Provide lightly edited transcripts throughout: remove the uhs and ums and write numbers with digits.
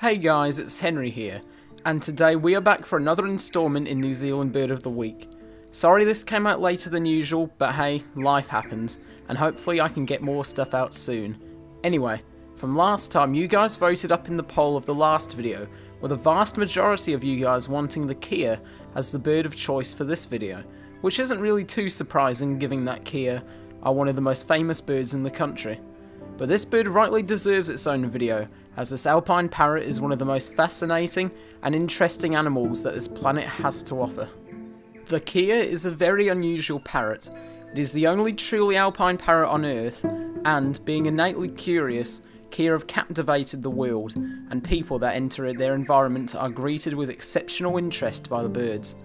Hey guys, it's Henry here, and today we are back for another instalment in New Zealand Bird of the Week. Sorry this came out later than usual, but hey, life happens, and hopefully I can get more stuff out soon. Anyway, from last time you guys voted up in the poll of the last video, with a vast majority of you guys wanting the kea as the bird of choice for this video, which isn't really too surprising given that kea are one of the most famous birds in the country. But this bird rightly deserves its own video, as this alpine parrot is one of the most fascinating and interesting animals that this planet has to offer. The kea is a very unusual parrot. It is the only truly alpine parrot on Earth, and, being innately curious, kea have captivated the world, and people that enter their environment are greeted with exceptional interest by the birds.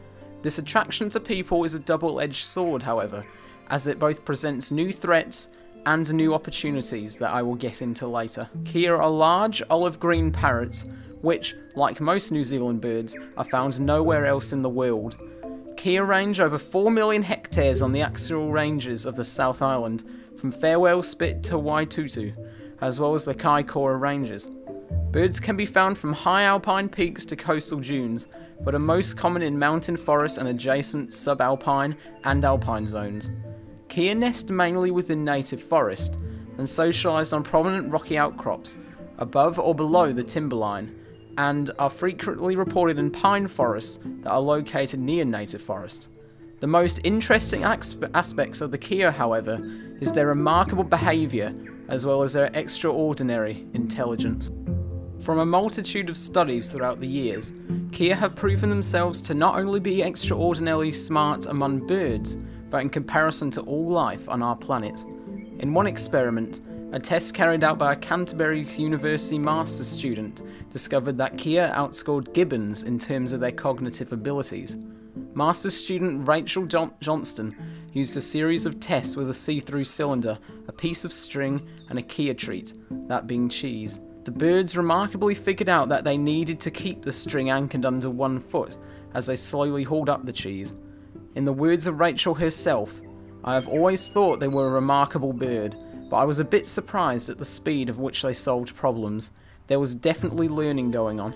This attraction to people is a double-edged sword, however, as it both presents new threats and new opportunities that I will get into later. Kea are large olive-green parrots, which, like most New Zealand birds, are found nowhere else in the world. Kea range over 4 million hectares on the axial ranges of the South Island, from Farewell Spit to Waitutu, as well as the Kaikoura ranges. Birds can be found from high alpine peaks to coastal dunes, but are most common in mountain forests and adjacent subalpine and alpine zones. Kea nest mainly within native forest, and socialise on prominent rocky outcrops, above or below the timberline, and are frequently reported in pine forests that are located near native forest. The most interesting aspects of the kea, however, is their remarkable behaviour, as well as their extraordinary intelligence. From a multitude of studies throughout the years, kea have proven themselves to not only be extraordinarily smart among birds, but in comparison to all life on our planet. In one experiment, a test carried out by a Canterbury University master's student discovered that kea outscored gibbons in terms of their cognitive abilities. Master's student Rachel Johnston used a series of tests with a see-through cylinder, a piece of string, and a kea treat, that being cheese. The birds remarkably figured out that they needed to keep the string anchored under one foot as they slowly hauled up the cheese. In the words of Rachel herself, "I have always thought they were a remarkable bird, but I was a bit surprised at the speed of which they solved problems. There was definitely learning going on."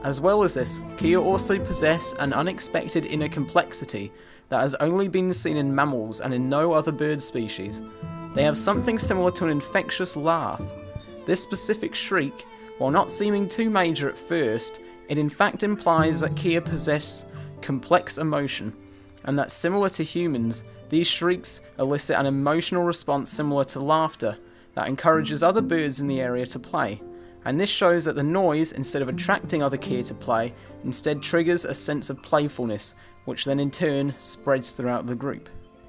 As well as this, kea also possess an unexpected inner complexity that has only been seen in mammals and in no other bird species. They have something similar to an infectious laugh. This specific shriek, while not seeming too major at first, it in fact implies that kea possess complex emotion, and that similar to humans, these shrieks elicit an emotional response similar to laughter that encourages other birds in the area to play. And this shows that the noise, instead of attracting other kea to play, instead triggers a sense of playfulness, which then in turn spreads throughout the group.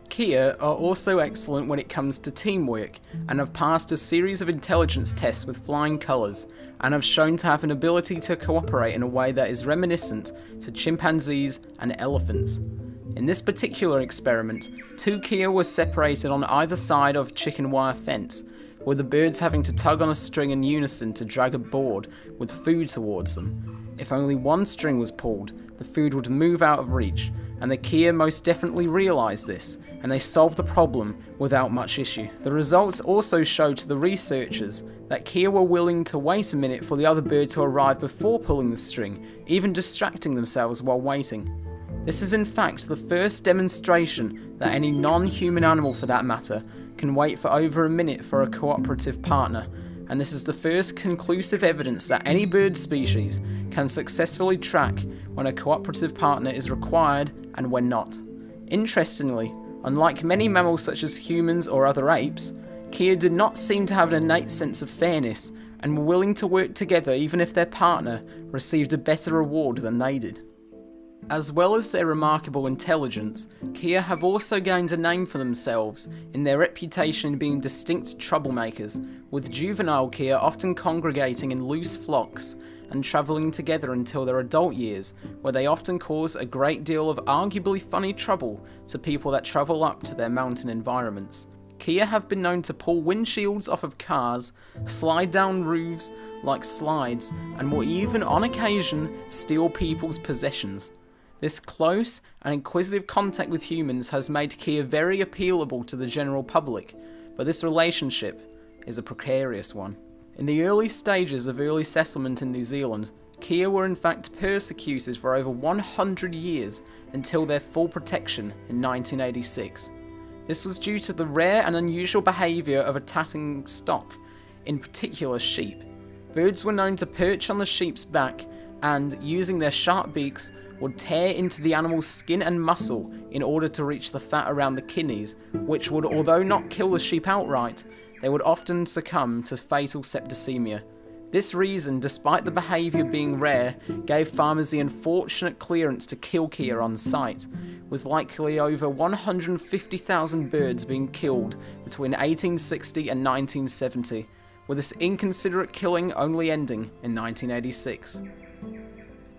Kea are also excellent when it comes to teamwork, and have passed a series of intelligence tests with flying colours, and have shown to have an ability to cooperate in a way that is reminiscent to chimpanzees and elephants. In this particular experiment, 2 kea were separated on either side of a chicken wire fence, with the birds having to tug on a string in unison to drag a board with food towards them. If only one string was pulled, the food would move out of reach, and the kea most definitely realised this, and they solved the problem without much issue. The results also showed to the researchers that kea were willing to wait a minute for the other bird to arrive before pulling the string, even distracting themselves while waiting. This is in fact the first demonstration that any non-human animal for that matter can wait for over a minute for a cooperative partner, and this is the first conclusive evidence that any bird species can successfully track when a cooperative partner is required and when not. Interestingly, unlike many mammals such as humans or other apes, kea did not seem to have an innate sense of fairness and were willing to work together even if their partner received a better reward than they did. As well as their remarkable intelligence, kea have also gained a name for themselves in their reputation being distinct troublemakers, with juvenile kea often congregating in loose flocks and travelling together until their adult years, where they often cause a great deal of arguably funny trouble to people that travel up to their mountain environments. Kea have been known to pull windshields off of cars, slide down roofs like slides, and will even on occasion steal people's possessions. This close and inquisitive contact with humans has made kea very appealable to the general public, but this relationship is a precarious one. In the early stages of early settlement in New Zealand, kea were in fact persecuted for over 100 years until their full protection in 1986. This was due to the rare and unusual behaviour of attacking stock, in particular sheep. Birds were known to perch on the sheep's back and, using their sharp beaks, would tear into the animal's skin and muscle in order to reach the fat around the kidneys, which would, although not kill the sheep outright, they would often succumb to fatal septicemia. This reason, despite the behaviour being rare, gave farmers the unfortunate clearance to kill kea on site, with likely over 150,000 birds being killed between 1860 and 1970, with this inconsiderate killing only ending in 1986.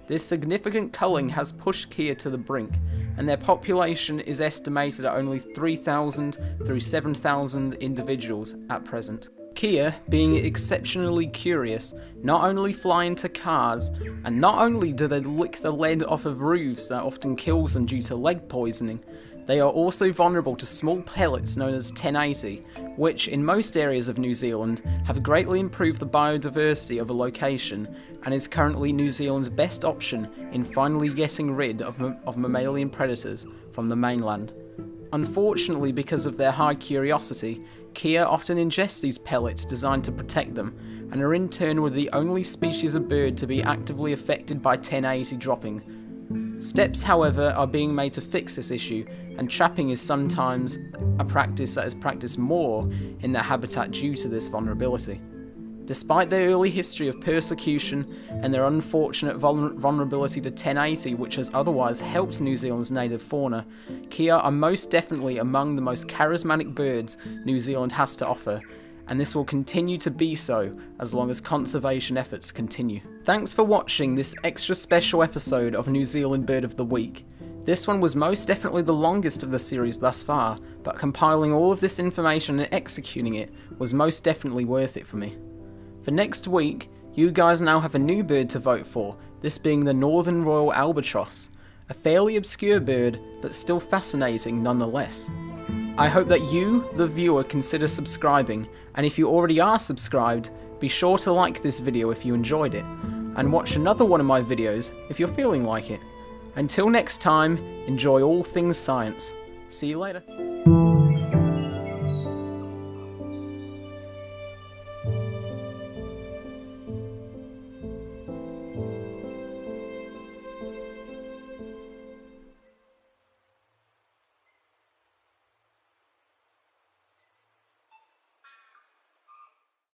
This significant culling has pushed kea to the brink, and their population is estimated at only 3,000 through 7,000 individuals at present. Kea, being exceptionally curious, not only fly into cars, and not only do they lick the lead off of roofs that often kills them due to lead poisoning, they are also vulnerable to small pellets known as 1080, which in most areas of New Zealand have greatly improved the biodiversity of a location and is currently New Zealand's best option in finally getting rid of mammalian predators from the mainland. Unfortunately, because of their high curiosity, kea often ingest these pellets designed to protect them, and are in turn the only species of bird to be actively affected by 1080 dropping. Steps, however, are being made to fix this issue, and trapping is sometimes a practice that is practiced more in their habitat due to this vulnerability. Despite their early history of persecution and their unfortunate vulnerability to 1080, which has otherwise helped New Zealand's native fauna, kea are most definitely among the most charismatic birds New Zealand has to offer, and this will continue to be so as long as conservation efforts continue. Thanks for watching this extra special episode of New Zealand Bird of the Week. This one was most definitely the longest of the series thus far, but compiling all of this information and executing it was most definitely worth it for me. For next week, you guys now have a new bird to vote for, this being the Northern Royal Albatross, a fairly obscure bird, but still fascinating nonetheless. I hope that you, the viewer, consider subscribing, and if you already are subscribed, be sure to like this video if you enjoyed it, and watch another one of my videos if you're feeling like it. Until next time, enjoy all things science. See you later.